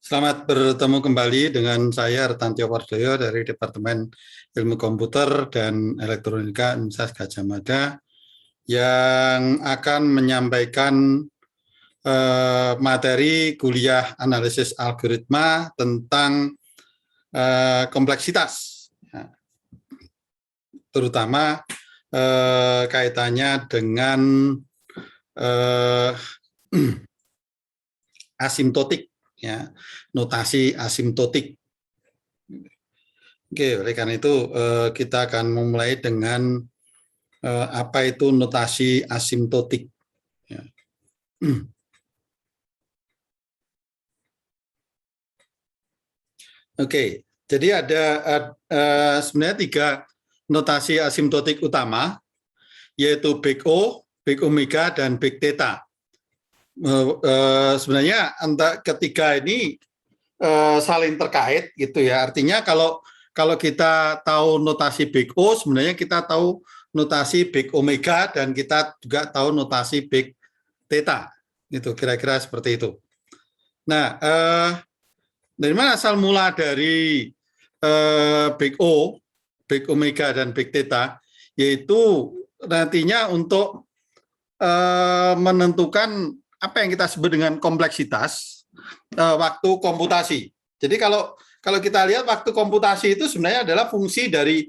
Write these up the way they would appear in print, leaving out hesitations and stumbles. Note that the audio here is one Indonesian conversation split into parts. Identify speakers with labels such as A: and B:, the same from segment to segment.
A: Selamat bertemu kembali dengan saya Retantiyo Wardoyo dari Departemen Ilmu Komputer dan Elektronika Universitas Gadjah Mada yang akan menyampaikan materi kuliah analisis algoritma tentang kompleksitas, terutama kaitannya dengan asimptotik. Ya, notasi asimptotik. Oke, oleh karena itu kita akan memulai dengan apa itu notasi asimptotik. Ya. Oke, jadi ada sebenarnya 3 notasi asimptotik utama, yaitu big O, big omega, dan big theta. Sebenarnya ketiga ini saling terkait gitu ya. Artinya kalau kita tahu notasi big O, sebenarnya kita tahu notasi big omega dan kita juga tahu notasi big theta. Itu kira-kira seperti itu. Nah, dari mana asal mula dari big O, big omega dan big theta? Yaitu nantinya untuk menentukan apa yang kita sebut dengan kompleksitas waktu komputasi. Jadi kalau kita lihat waktu komputasi itu sebenarnya adalah fungsi dari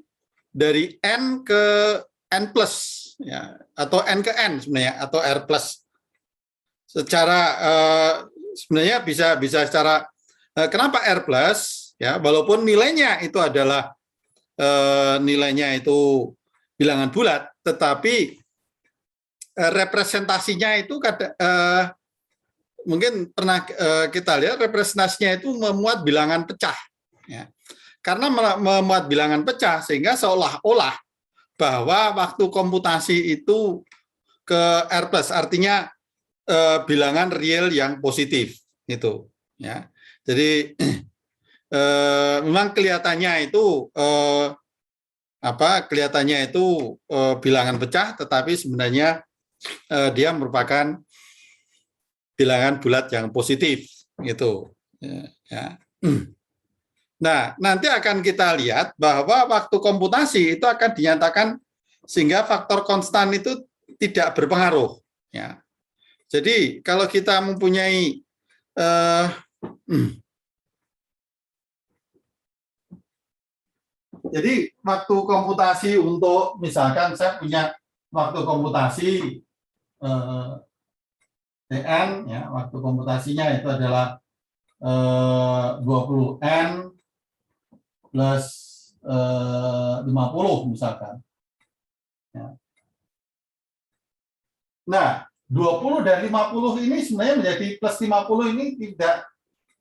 A: n ke n plus, ya, atau n ke n sebenarnya, atau r plus. Secara sebenarnya bisa secara kenapa r plus, ya, walaupun nilainya itu adalah nilainya itu bilangan bulat, tetapi representasinya itu mungkin pernah kita lihat representasinya itu memuat bilangan pecah, ya. Karena memuat bilangan pecah sehingga seolah-olah bahwa waktu komputasi itu ke R+, artinya bilangan real yang positif itu, ya. Jadi memang kelihatannya itu kelihatannya itu bilangan pecah, tetapi sebenarnya dia merupakan bilangan bulat yang positif gitu, ya. Nah, nanti akan kita lihat bahwa waktu komputasi itu akan dinyatakan sehingga faktor konstan itu tidak berpengaruh, ya. Jadi kalau kita mempunyai jadi waktu komputasi untuk misalkan saya punya waktu komputasi Tn, ya, waktu komputasinya itu adalah 20N plus 50 misalkan. Ya. Nah, 20 dan 50 ini sebenarnya menjadi plus 50 ini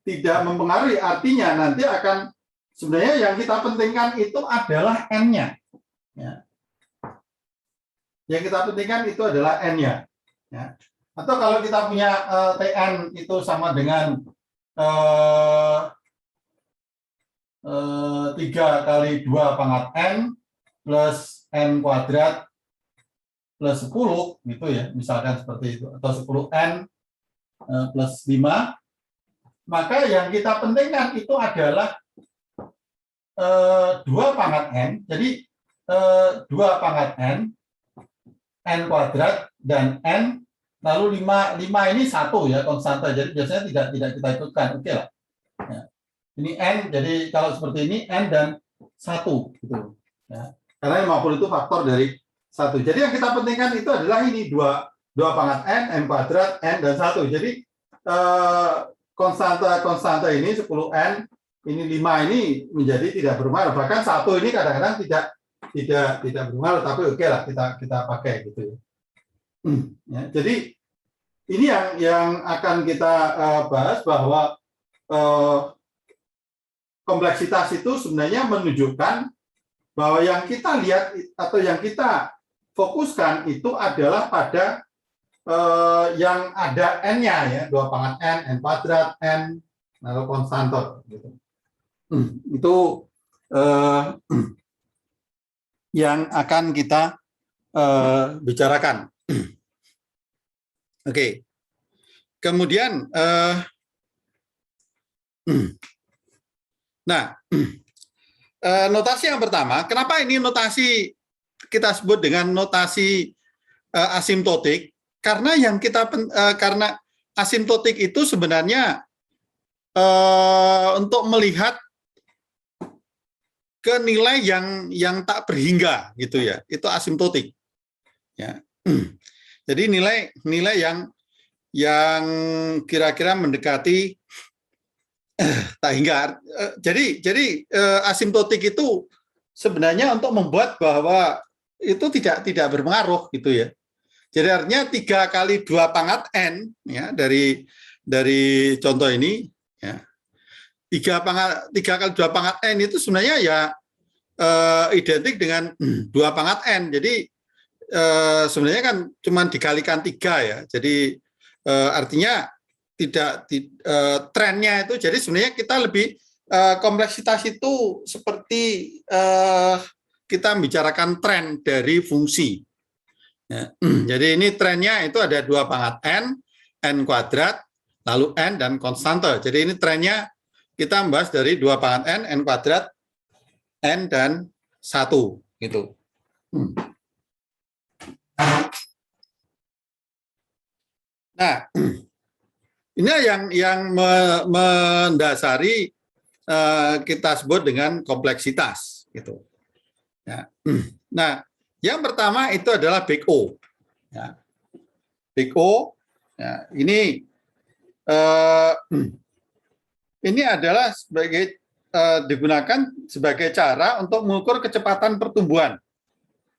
A: tidak mempengaruhi, artinya nanti akan sebenarnya yang kita pentingkan itu adalah N-nya. Ya. Yang kita pentingkan itu adalah N-nya. Ya. Atau kalau kita punya Tn itu sama dengan 3 kali 2 pangkat N plus N kuadrat plus 10 gitu ya, misalkan seperti itu, atau 10N plus 5, maka yang kita pentingkan itu adalah 2 pangkat N, jadi 2 pangkat N kuadrat dan N, lalu 5 ini 1 ya, konstanta, jadi biasanya tidak kita ikutkan, oke lah. Ya. Ini N, jadi kalau seperti ini N dan 1 gitu. Ya. Karena 50 itu faktor dari 1. Jadi yang kita pentingkan itu adalah ini 2 pangkat N kuadrat, N dan 1. Jadi konstanta ini 10N, ini 5 ini menjadi tidak berpengaruh. Bahkan 1 ini kadang-kadang tidak berpengaruh, tapi oke lah kita pakai gitu ya. Ya, jadi ini yang akan kita bahas, bahwa kompleksitas itu sebenarnya menunjukkan bahwa yang kita lihat atau yang kita fokuskan itu adalah pada yang ada N-nya ya, 2 pangkat N kuadrat, N, lalu konstantor gitu. Itu yang akan kita bicarakan. Oke. Kemudian
B: Nah, notasi yang pertama, kenapa ini notasi kita sebut dengan notasi asimptotik? Karena karena asimptotik itu sebenarnya untuk melihat ke nilai yang tak berhingga gitu ya, itu asimptotik. Ya. Jadi nilai yang kira-kira mendekati tak hingga. Jadi asimptotik itu sebenarnya untuk membuat bahwa itu tidak berpengaruh gitu ya. Jadi artinya 3 kali 2 pangkat n ya dari contoh ini ya. 3 kali 2 pangkat n itu sebenarnya ya identik dengan 2 pangkat n. Jadi sebenarnya kan cuma dikalikan 3 ya. Jadi artinya tidak trennya itu, jadi sebenarnya kita lebih kompleksitas itu seperti kita membicarakan tren dari fungsi. Ya. Jadi ini trennya itu ada 2 pangkat n kuadrat, lalu n dan konstante. Jadi ini trennya kita membahas dari 2 pangkat n kuadrat, n dan 1 gitu. Nah, ini yang mendasari kita sebut dengan kompleksitas gitu. Ya. Nah, yang pertama itu adalah Big O. Ya. Big O, ya, ini adalah digunakan sebagai cara untuk mengukur kecepatan pertumbuhan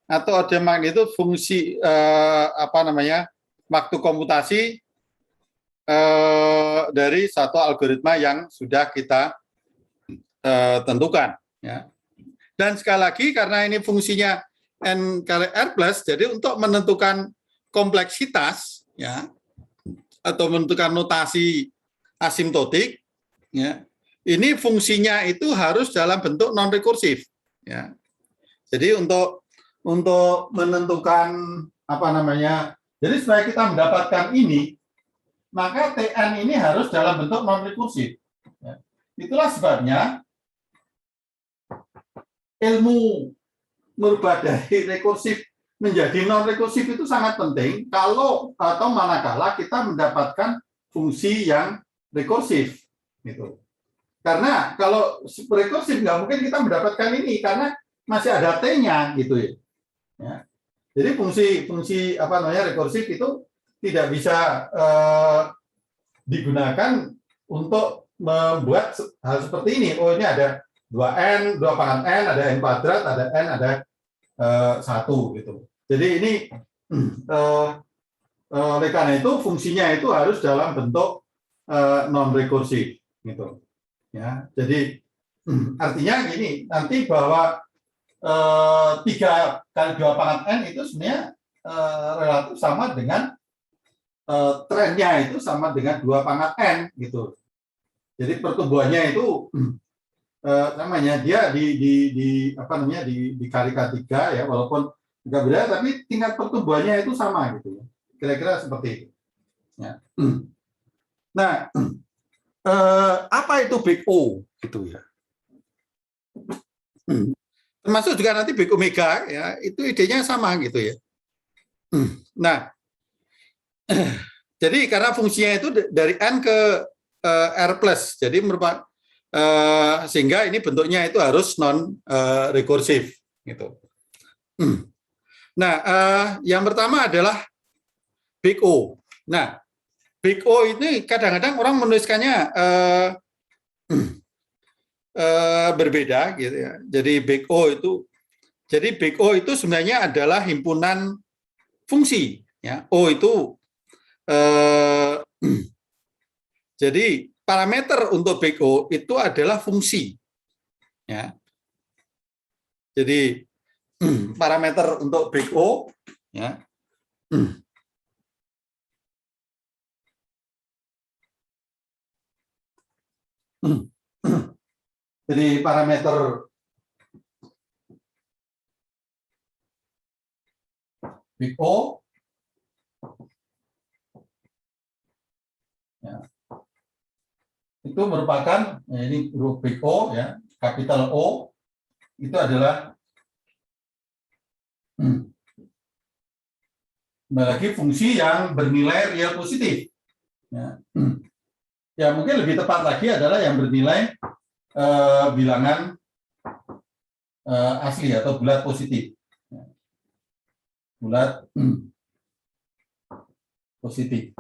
B: atau order magnitude fungsi waktu komputasi dari satu algoritma yang sudah kita tentukan. Ya. Dan sekali lagi karena ini fungsinya n kali r plus, jadi untuk menentukan kompleksitas ya atau menentukan notasi asimptotik, ya, ini fungsinya itu harus dalam bentuk non rekursif. Ya. Jadi untuk menentukan jadi supaya kita mendapatkan ini, maka TN ini harus dalam bentuk non-rekursif. Ya. Itulah sebabnya ilmu merubah dari rekursif menjadi non-rekursif itu sangat penting manakala kita mendapatkan fungsi yang rekursif. Gitu. Karena kalau rekursif nggak mungkin kita mendapatkan ini, karena masih ada T-nya. Gitu ya. Jadi fungsi rekursif itu tidak bisa digunakan untuk membuat hal seperti ini. Oh, ini ada 2n, 2 pangkat n, ada n kuadrat, ada n, ada 1 gitu. Jadi ini oleh karena itu fungsinya itu harus dalam bentuk non rekursif gitu. Ya, jadi artinya gini, nanti bahwa 3 kali 2 pangkat n itu sebenarnya relatif sama dengan trennya itu sama dengan 2 pangkat n gitu. Jadi pertumbuhannya itu dia dikalikan 3 ya, walaupun enggak beda tapi tingkat pertumbuhannya itu sama gitu. Kira-kira seperti itu. Ya. Nah, apa itu Big O gitu ya. Termasuk juga nanti Big Omega ya, itu idenya sama gitu ya. Nah, jadi karena fungsinya itu dari n ke r plus, jadi merupakan sehingga ini bentuknya itu harus non rekursif gitu. Nah, yang pertama adalah Big O. Nah, Big O ini kadang-kadang orang menuliskannya berbeda gitu ya. Jadi Big O itu sebenarnya adalah himpunan fungsi ya. O itu jadi parameter untuk Big O itu adalah fungsi ya. Jadi parameter untuk Big O ya. Jadi parameter Big O ya,
A: itu merupakan, ini huruf big O ya, capital O itu adalah lagi fungsi yang bernilai real positif. Ya. Ya mungkin lebih tepat lagi adalah yang bernilai bilangan asli atau bulat positif. Bulat positif.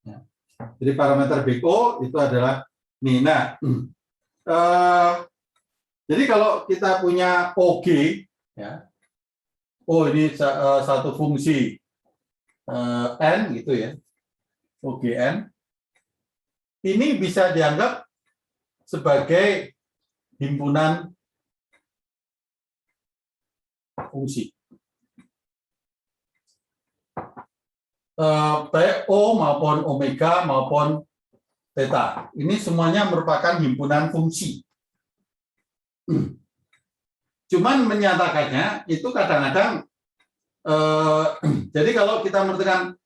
A: Ya. Jadi parameter BO itu adalah ini. Nah, jadi kalau kita punya OG, ya, oh ini satu fungsi n gitu ya, OGN, ini bisa dianggap sebagai himpunan fungsi. Baik O maupun omega maupun theta. Ini semuanya merupakan himpunan fungsi. Cuman menyatakannya itu kadang-kadang, jadi kalau kita menentukan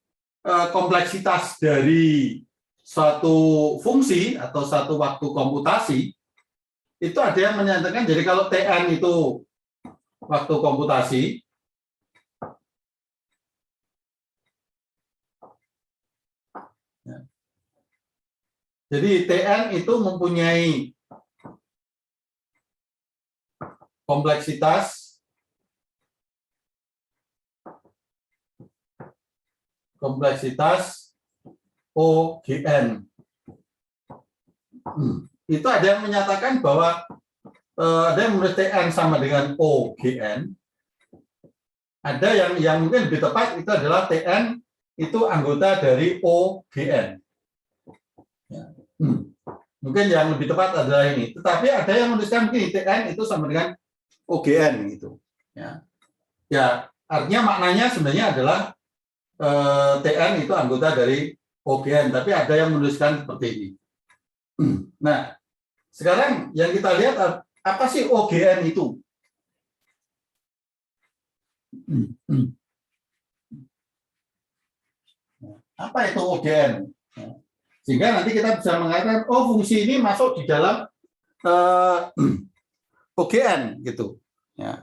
A: kompleksitas dari suatu fungsi atau satu waktu komputasi, itu ada yang menyatakan, jadi kalau Tn itu waktu komputasi, jadi Tn itu mempunyai kompleksitas OGN. Itu ada yang menyatakan bahwa ada yang menulis Tn sama dengan OGN. Ada yang mungkin lebih tepat itu adalah Tn itu anggota dari OGN. Ya. Mungkin yang lebih tepat adalah ini. Tetapi ada yang menuliskan begini, Tn itu sama dengan OGN gitu. Ya, ya artinya maknanya sebenarnya adalah Tn itu anggota dari OGN, tapi ada yang menuliskan seperti ini. Nah, sekarang yang kita lihat apa sih OGN itu? Apa itu OGN? Sehingga nanti kita bisa mengatakan, oh fungsi ini masuk di dalam OGN gitu. Ya.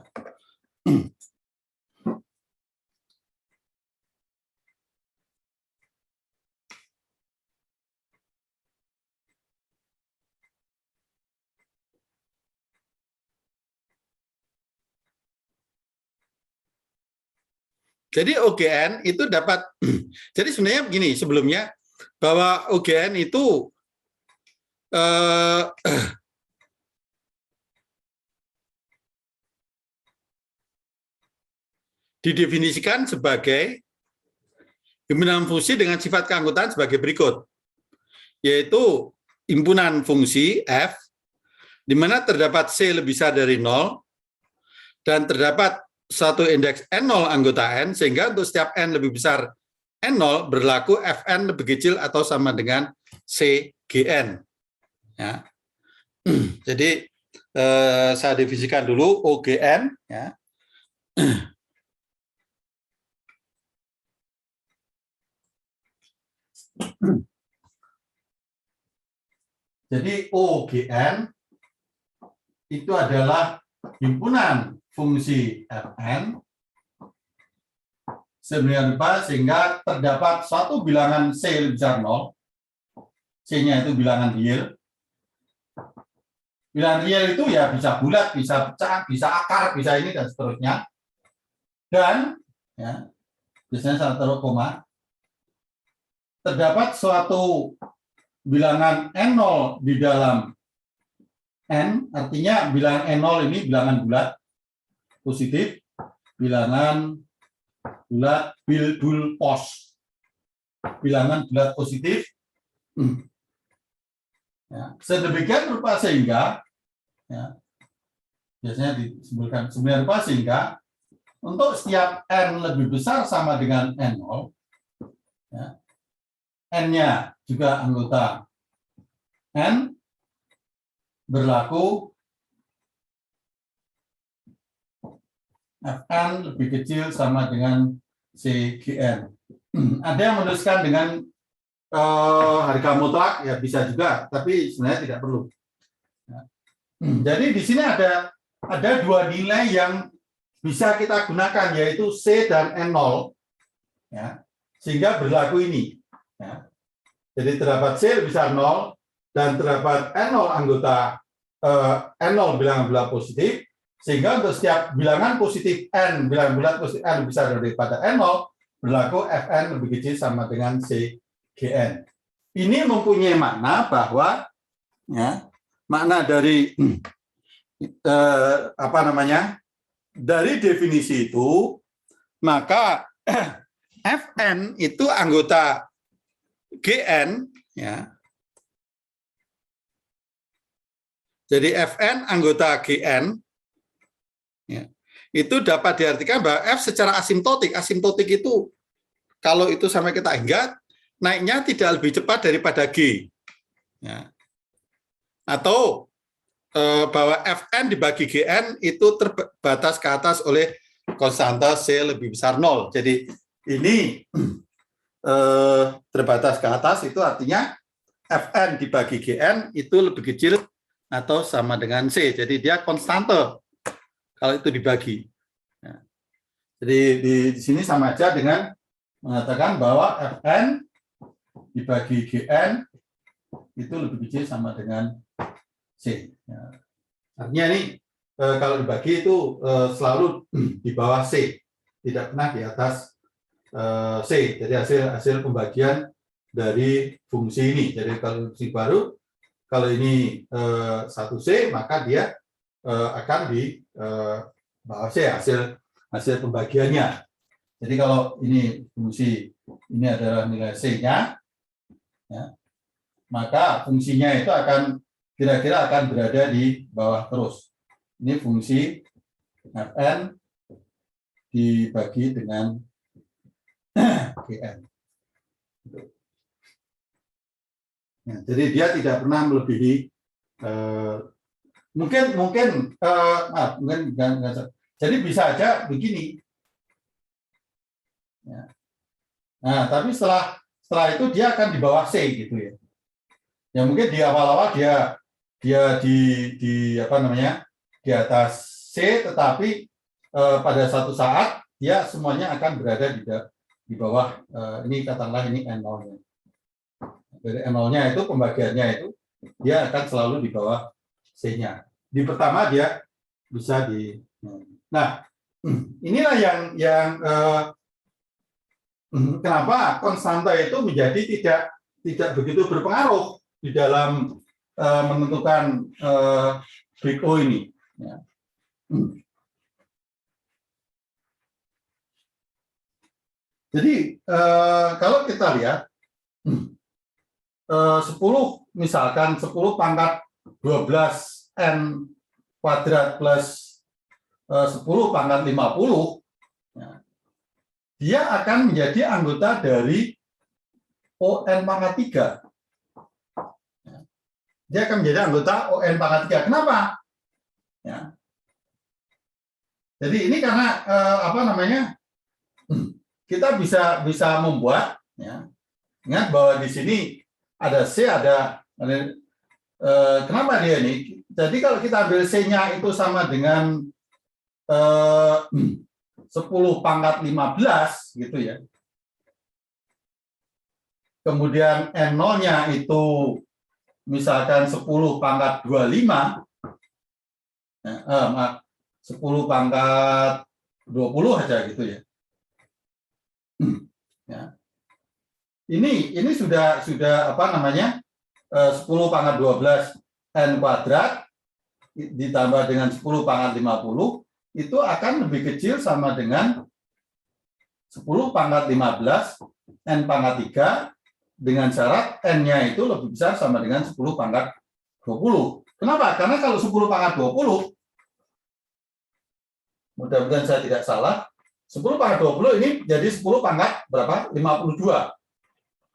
B: Jadi OGN itu dapat, jadi sebenarnya begini sebelumnya, bahwa OGN itu didefinisikan sebagai himpunan fungsi dengan sifat keanggotaan sebagai berikut, yaitu himpunan fungsi F, di mana terdapat C lebih besar dari 0, dan terdapat satu indeks N0 anggota N, sehingga untuk setiap N lebih besar N0 berlaku Fn lebih kecil atau sama dengan CGN. Ya. Jadi saya definisikan dulu OGN. Ya.
A: Jadi OGN itu adalah himpunan fungsi Fn sedemikian rupa sehingga terdapat suatu bilangan C lebih besar 0, C-nya itu bilangan real. Bilangan real itu ya bisa bulat, bisa pecah, bisa akar, bisa ini dan seterusnya. Dan ya, biasanya saya taruh koma. Terdapat suatu bilangan N0 di dalam N, artinya bilangan N0 ini bilangan bulat positif, bilangan bulat bul pos, bilangan bulat positif. Ya, sedemikian rupa sehingga ya, biasanya disebutkan sedemikian rupa sehingga untuk setiap N lebih besar sama dengan N0, ya, N-nya juga anggota N, berlaku Fn lebih kecil sama dengan CGN. Ada yang menuliskan dengan harga mutlak ya bisa juga, tapi sebenarnya tidak perlu. Jadi di sini ada dua nilai yang bisa kita gunakan, yaitu C dan N0, ya, sehingga berlaku ini. Ya. Jadi terdapat C lebih besar 0 dan terdapat N0 anggota N0 bilangan bulat positif, sehingga untuk setiap bilangan positif N, bilangan bulat positif N lebih besar daripada N0, berlaku Fn lebih kecil sama dengan CGN. Ini mempunyai makna bahwa ya, makna dari dari definisi itu, maka Fn itu anggota Gn, ya. Jadi Fn anggota Gn, ya, itu dapat diartikan bahwa F secara asimptotik. Asimptotik itu kalau itu sampai kita ingat, naiknya tidak lebih cepat daripada G, ya. Atau bahwa Fn dibagi Gn itu terbatas ke atas oleh konstanta C lebih besar 0. Jadi ini terbatas ke atas itu artinya Fn dibagi Gn itu lebih kecil atau sama dengan C. Jadi dia konstante kalau itu dibagi. Ya. Jadi di sini sama aja dengan mengatakan bahwa Fn dibagi Gn itu lebih kecil sama dengan C. Ya. Artinya ini kalau dibagi itu selalu di bawah C, tidak pernah di atas C. Jadi hasil pembagian dari fungsi ini. Jadi kalau fungsi baru, kalau ini 1C, maka dia akan di bawah C hasil pembagiannya. Jadi kalau ini fungsi ini adalah nilai C-nya, ya, maka fungsinya itu akan kira-kira akan berada di bawah terus. Ini fungsi Fn dibagi dengan Gn. Ya, jadi dia tidak pernah melebihi mungkin jadi bisa aja begini. Ya. Nah, tapi setelah itu dia akan di bawah C gitu ya. Ya mungkin di awal-awal dia di atas C, tetapi pada satu saat dia semuanya akan berada di bawah ini, katakanlah ini N0-nya. Dari N0-nya itu pembagiannya itu dia akan selalu di bawah C-nya. Di pertama dia bisa di. Nah, inilah yang kenapa konstanta itu menjadi tidak begitu berpengaruh di dalam menentukan Big O ini. Ya. Jadi kalau kita lihat 10 misalkan 10 pangkat 12 N kuadrat plus 10 pangkat 50, ya, dia akan menjadi anggota dari ON pangkat 3. Dia akan menjadi anggota ON pangkat 3. Kenapa? Ya. Jadi ini karena kita bisa membuat, ya, ingat bahwa di sini ada C, ada kenapa dia ini? Jadi kalau kita ambil C-nya itu sama dengan 10 pangkat 15 gitu ya. Kemudian N0-nya itu misalkan 10 pangkat 25, 10 pangkat 20 aja gitu ya. Ya. Ini sudah 10 pangkat 12 N kuadrat ditambah dengan 10 pangkat 50 itu akan lebih kecil sama dengan 10 pangkat 15 N pangkat 3 dengan syarat N-nya itu lebih besar sama dengan 10 pangkat 20. Kenapa? Karena kalau 10 pangkat 20, mudah-mudahan saya tidak salah, 10 pangkat 20 ini jadi 10 pangkat berapa? 52.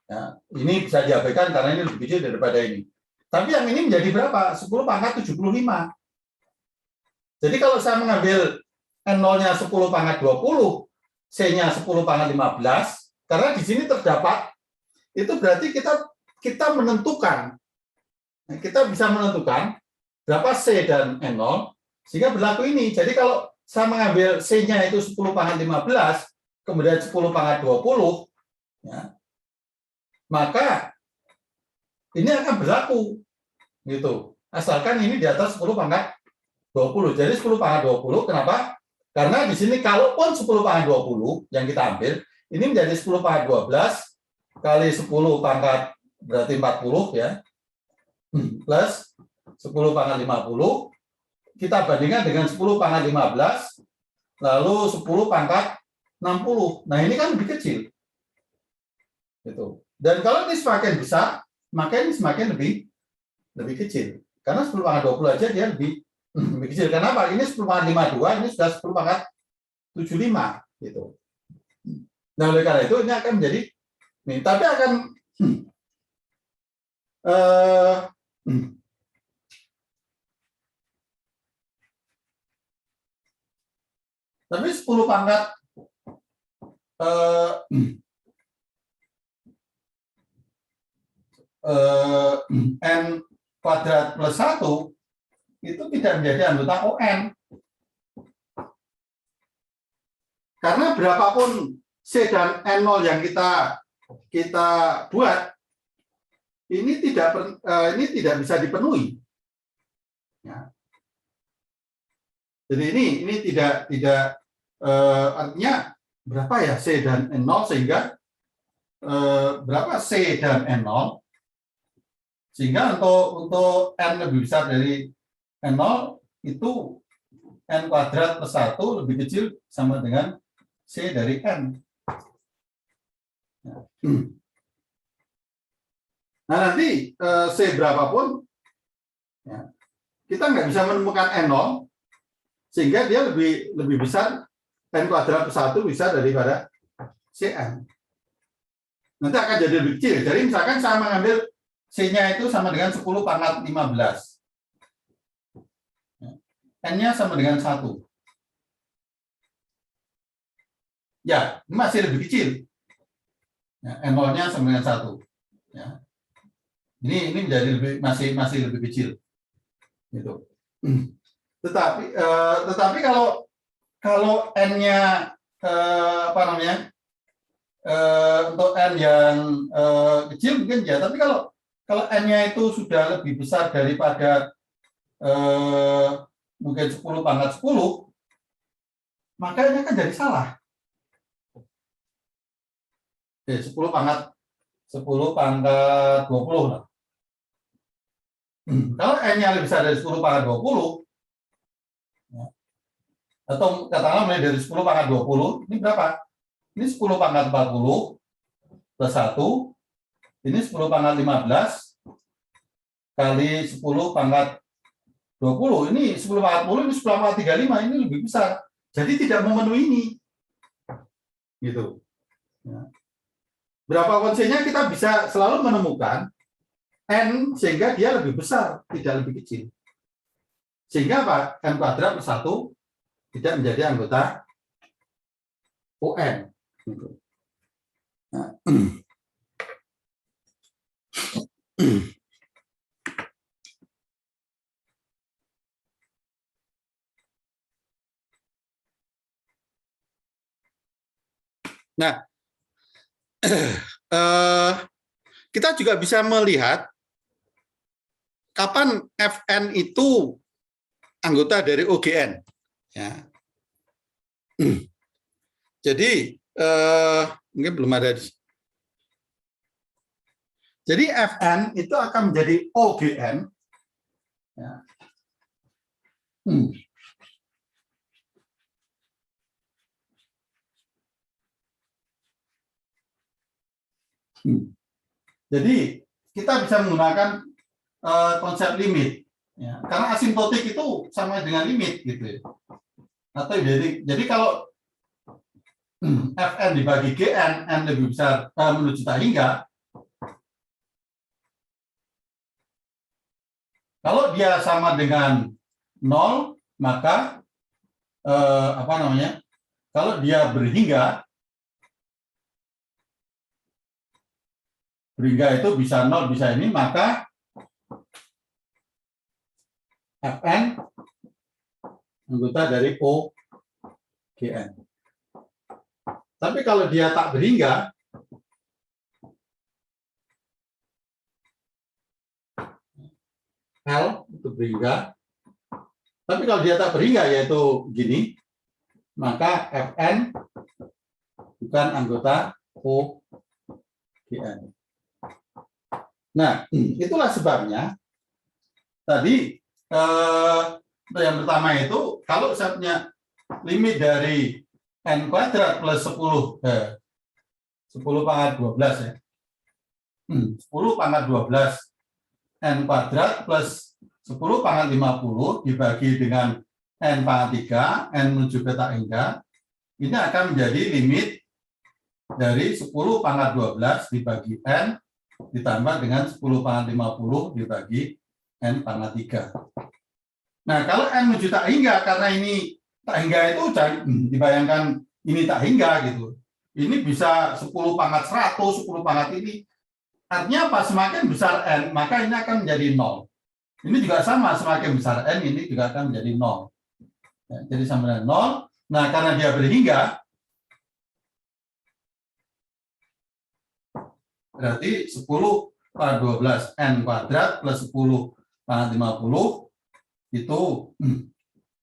A: Ya, ini bisa diabaikan karena ini lebih kecil daripada ini. Tapi yang ini menjadi berapa? 10 pangkat 75. Jadi kalau saya mengambil N0-nya 10 pangkat 20, C-nya 10 pangkat 15, karena di sini terdapat itu berarti kita menentukan, kita bisa menentukan berapa C dan N0 sehingga berlaku ini. Jadi kalau saya mengambil C-nya itu 10 pangkat 15, kemudian 10 pangkat 20, ya, maka ini akan berlaku gitu. Asalkan ini di atas 10 pangkat 20. Jadi 10 pangkat 20, kenapa? Karena di sini kalaupun 10 pangkat 20 yang kita ambil, ini menjadi 10 pangkat 12 kali 10 pangkat berarti 40 ya. Plus 10 pangkat 50, kita bandingkan dengan 10 pangkat 15, lalu 10 pangkat 60. Nah, ini kan lebih kecil. Gitu. Dan kalau ini semakin besar, maka ini semakin lebih kecil. Karena 10 pangkat 20 aja dia lebih kecil. Kenapa? Ini 10 pangkat 52, ini sudah 10 pangkat 75. Gitu. Nah, oleh karena itu ini akan menjadi, nih, tapi akan tapi 10 pangkat N kuadrat plus 1 itu tidak menjadi anggota ON. Karena berapapun C dan N0 yang kita buat, ini tidak bisa dipenuhi. Ya. Jadi ini tidak artinya berapa ya C dan N0 sehingga berapa C dan N0 sehingga untuk N lebih besar dari N0 itu N kuadrat plus 1 lebih kecil sama dengan C dari N. Nah, nanti C berapapun ya, kita nggak bisa menemukan N0 sehingga dia lebih besar, N kuadrat plus 1 bisa daripada Cn. Nanti akan jadi lebih kecil. Jadi misalkan saya mengambil C-nya itu sama dengan 10 pangkat 15. N-nya sama dengan 1. Ya, ini masih lebih kecil. Ya, N0-nya sama dengan 1. Ya. Ini menjadi masih lebih kecil. Gitu. Tetapi kalau N-nya untuk N yang kecil mungkin ya, tapi kalau N-nya itu sudah lebih besar daripada mungkin 10 pangkat 10, maka ini akan jadi salah. Oke, 10 pangkat 20 lah. Kalau N-nya lebih besar dari 10 pangkat 20, ya, atau katakanlah mulai dari 10 pangkat 20, ini berapa? Ini 10 pangkat 40 plus 1, ini 10 pangkat 15 kali 10 pangkat 20, ini 10 pangkat 10, ini 10 pangkat 35, ini lebih besar. Jadi tidak memenuhi ini. Gitu. Ya. Berapa C-nya kita bisa selalu menemukan N sehingga dia lebih besar, tidak lebih kecil. Sehingga apa? N kuadrat plus 1 tidak menjadi anggota ON. Nah, kita juga bisa melihat kapan Fn itu anggota dari OGN. Ya. Jadi mungkin belum ada. Jadi Fn itu akan menjadi OGN. Ya. Jadi kita bisa menggunakan konsep limit, ya. Karena asimptotik itu sama dengan limit, gitu. Ya. Atau jadi kalau Fn dibagi Gn, n lebih besar menuju tak hingga. Kalau dia sama dengan 0, maka kalau dia berhingga, berhingga itu bisa 0, bisa ini, maka Fn anggota dari OGN. Tapi kalau dia tak berhingga, L itu berhingga. Tapi kalau dia tak berhingga, yaitu gini, maka Fn bukan anggota OGN. Nah, itulah sebabnya tadi untuk yang pertama itu, kalau saya punya limit dari n kuadrat plus 10 pangkat 12 ya. 10 pangkat 12 n kuadrat plus 10 pangkat 50 dibagi dengan n pangkat 3, n menuju ke tak hingga, ini akan menjadi limit dari 10 pangkat 12 dibagi n ditambah dengan 10 pangkat 50 dibagi n pangkat 3. Nah, kalau n menuju tak hingga, karena ini tak hingga itu dibayangkan ini tak hingga gitu. Ini bisa 10 pangkat 100, 10 pangkat ini. Artinya apa? Semakin besar n, maka ini akan menjadi 0. Ini juga sama, semakin besar n, ini juga akan menjadi 0. Ya, jadi sama dengan 0. Nah, karena dia berhingga, berarti 10 pangkat 12 n kuadrat plus 10 pangkat 50 itu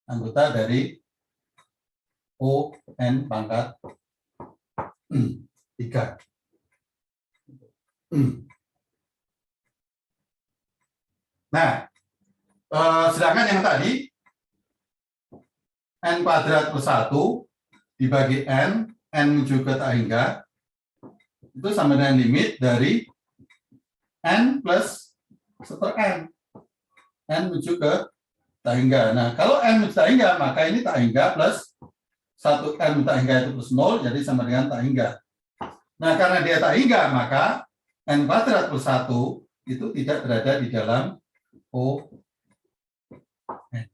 A: anggota dari O n pangkat 3. Nah, sedangkan yang tadi n kuadrat plus 1 dibagi n menuju ke tak hingga, itu sama dengan limit dari n plus seper n menuju ke tak hingga. Nah, kalau n menuju tak hingga, maka ini tak hingga plus 1 n tak hingga itu plus 0, jadi sama dengan tak hingga. Nah, karena dia tak hingga, maka n kuadrat plus 1 itu tidak berada di dalam O n.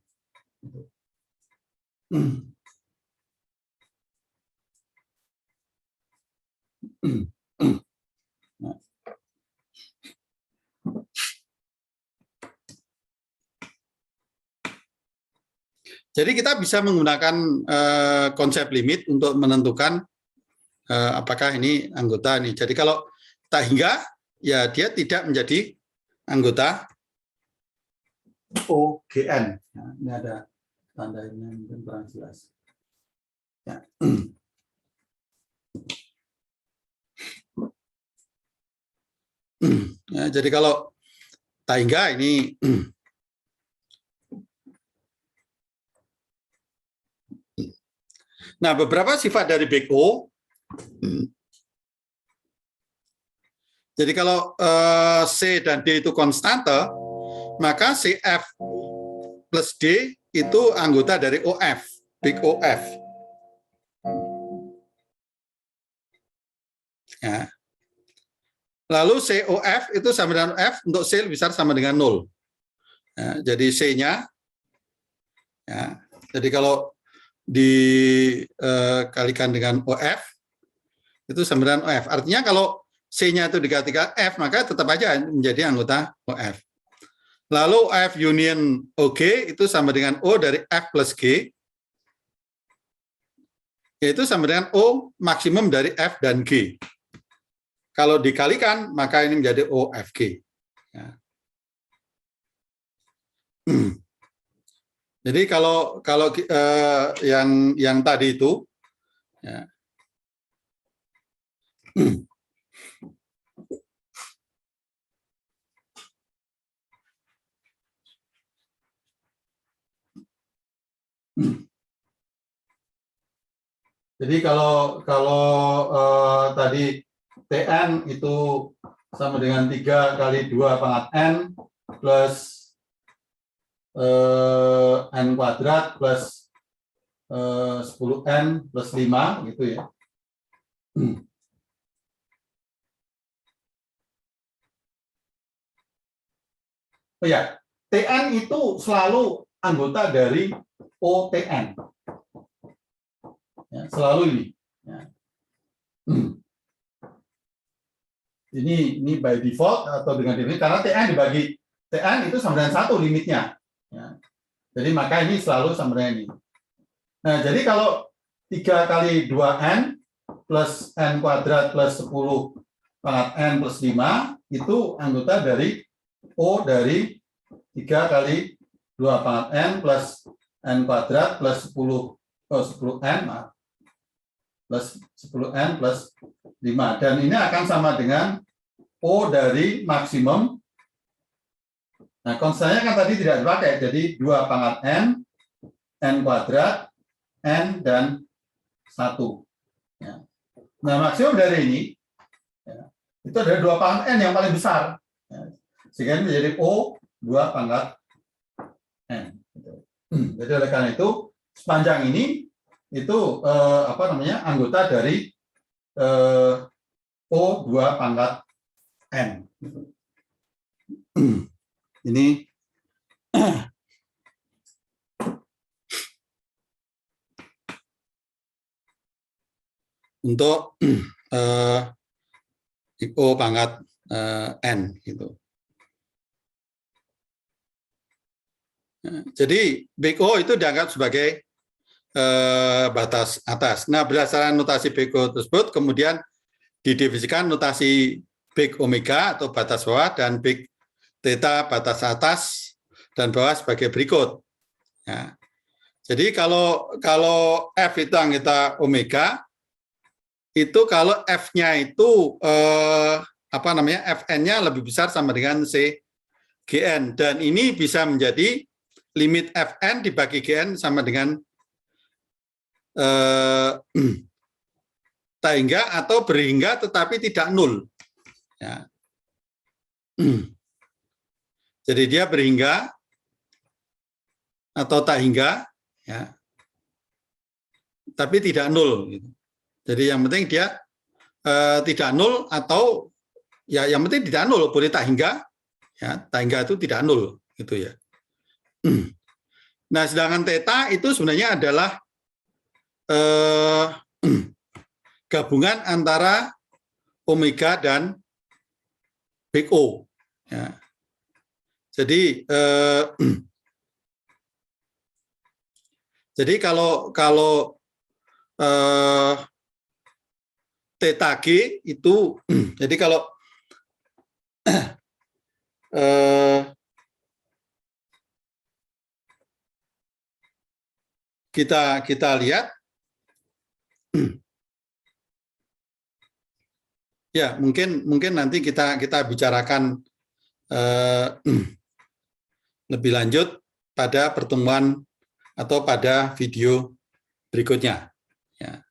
B: Jadi kita bisa menggunakan konsep limit untuk menentukan apakah ini anggota ini. Jadi kalau tak hingga, ya dia tidak menjadi anggota
A: OGN. Nah, ini ada tanda ini mungkin kurang jelas. Ya.
B: Ya, jadi kalau tak hingga ini nah, beberapa sifat dari big O. Jadi kalau C dan D itu konstante, maka CF plus D itu anggota dari OF, big OF. Ya. Lalu COF itu sama dengan F, untuk C lebih besar sama dengan 0. Ya, jadi C-nya, ya, jadi kalau dikalikan dengan OF, itu sama dengan OF. Artinya kalau C-nya itu dikalikan F, maka tetap aja menjadi anggota OF. Lalu OF union OG itu sama dengan O dari F plus G, yaitu sama dengan O maksimum dari F dan G. Kalau dikalikan, maka ini menjadi OFG. Ya. Jadi kalau yang tadi itu, ya.
A: Jadi kalau tadi Tn itu sama dengan 3 kali 2 pangkat n plus n kuadrat plus 10n plus 5 gitu ya. Oh ya, Tn itu selalu anggota dari OTN. Ya, selalu ini. Ya. ini by default atau dengan definisi karena TN dibagi TN itu sama dengan 1 limitnya. Ya. Jadi maka ini selalu sama dengan ini. Nah, jadi kalau 3 kali 2N plus N kuadrat plus 10 pangkat N plus 5 itu anggota dari O dari 3 kali 2 pangkat N plus N kuadrat plus 10N plus 10N plus 5. Dan ini akan sama dengan O dari maksimum. Nah, konstannya kan tadi tidak dipakai, jadi 2 pangkat N kuadrat, N, dan 1. Ya. Nah, maksimum dari ini, ya, itu ada 2 pangkat N yang paling besar. Ya. Sehingga ini menjadi O 2 pangkat N. Jadi oleh karena itu, sepanjang ini, itu anggota dari O 2 pangkat N. Ini
B: untuk O pangkat N gitu. Jadi big O itu dianggap sebagai batas atas. Nah, berdasarkan notasi big O tersebut kemudian didefinisikan notasi big omega atau batas bawah dan big theta batas atas dan bawah sebagai berikut. Ya. Jadi kalau F itu anggota omega, itu kalau F-nya itu Fn-nya lebih besar sama dengan CGN, dan ini bisa menjadi limit Fn dibagi Gn sama dengan tak hingga atau berhingga tetapi tidak nol. Ya. Jadi dia berhingga atau tak hingga, ya, tapi tidak nol. Gitu. Jadi yang penting dia tidak nol atau ya yang penting tidak nol, boleh tak hingga, ya tak hingga itu tidak nol, gitu ya. Nah, sedangkan theta itu sebenarnya adalah gabungan antara omega dan big O. Ya. Jadi kalau theta G itu, jadi kalau kita lihat, ya mungkin nanti kita bicarakan lebih lanjut pada pertemuan atau pada video berikutnya. Ya.